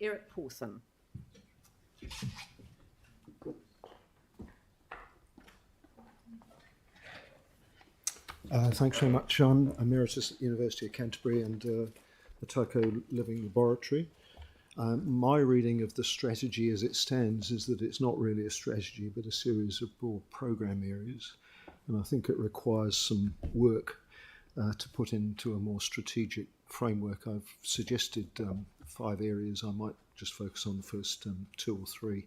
Eric Pawson. Thanks very much. I'm Emeritus at the University of Canterbury and the Taiko Living Laboratory. My reading of the strategy as it stands is that it's not really a strategy but a series of broad programme areas, and I think it requires some work to put into a more strategic framework. I've suggested 5 areas. I might just focus on the first 2 or 3.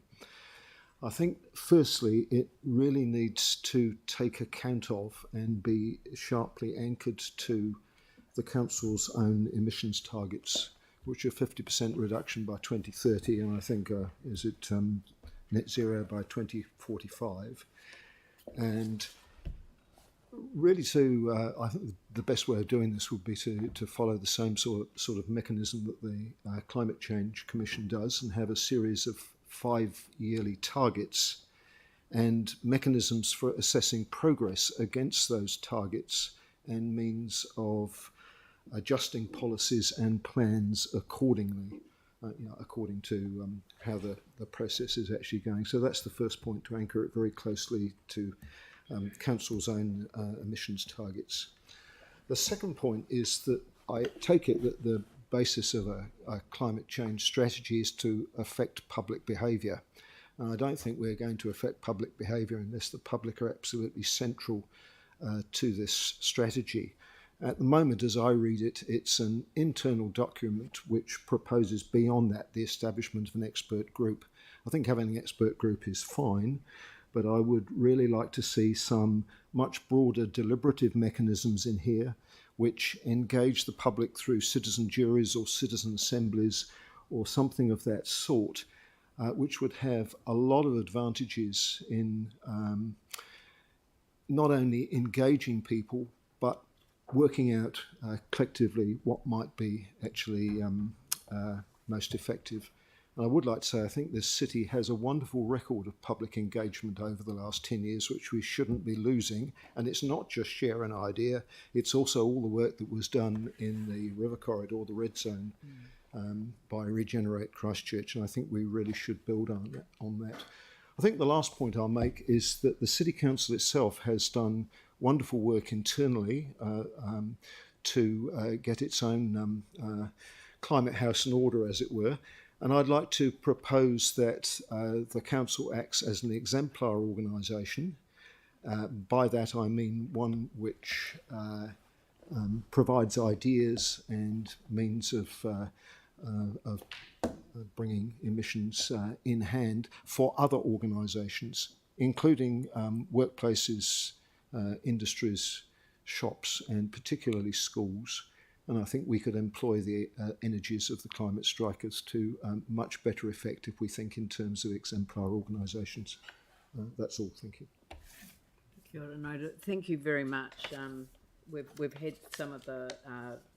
I think, firstly, it really needs to take account of and be sharply anchored to the Council's own emissions targets, which are 50% reduction by 2030, and I think, net zero by 2045. And really I think the best way of doing this would be to follow the same sort of mechanism that the Climate Change Commission does and have a series of 5 yearly targets and mechanisms for assessing progress against those targets and means of adjusting policies and plans accordingly, according to how the process is actually going. So that's the first point, to anchor it very closely to Council's own emissions targets. The second point is that I take it that the basis of a climate change strategy is to affect public behaviour. And I don't think we're going to affect public behaviour unless the public are absolutely central to this strategy. At the moment, as I read it, it's an internal document which proposes beyond that the establishment of an expert group. I think having an expert group is fine, but I would really like to see some much broader deliberative mechanisms in here which engage the public through citizen juries or citizen assemblies or something of that sort, which would have a lot of advantages in not only engaging people, but working out collectively what might be actually most effective. And I would like to say I think this city has a wonderful record of public engagement over the last 10 years, which we shouldn't be losing. And it's not just share an idea, it's also all the work that was done in the River Corridor, the Red Zone, by Regenerate Christchurch, and I think we really should build on that. I think the last point I'll make is that the City Council itself has done wonderful work internally to get its own climate house in order, as it were. And I'd like to propose that the Council acts as an exemplar organisation. By that I mean one which provides ideas and means of bringing emissions in hand for other organisations, including workplaces, industries, shops, and particularly schools. And I think we could employ the energies of the climate strikers to much better effect if we think in terms of exemplar organisations. That's all. Thank you. Thank you very much. We've had some of the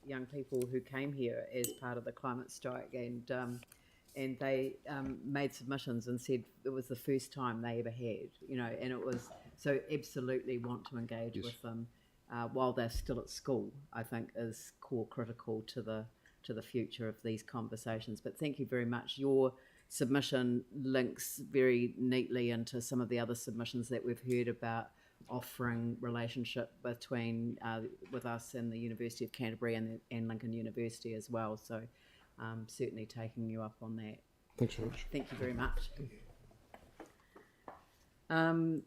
young people who came here as part of the climate strike, and they made submissions and said it was the first time they ever had, and it was so absolutely want to engage with them. While they're still at school, I think is core critical to the future of these conversations. But thank you very much. Your submission links very neatly into some of the other submissions that we've heard about offering relationship between with us and the University of Canterbury and Lincoln University as well. So certainly taking you up on that. Thanks very much. Thank you very much.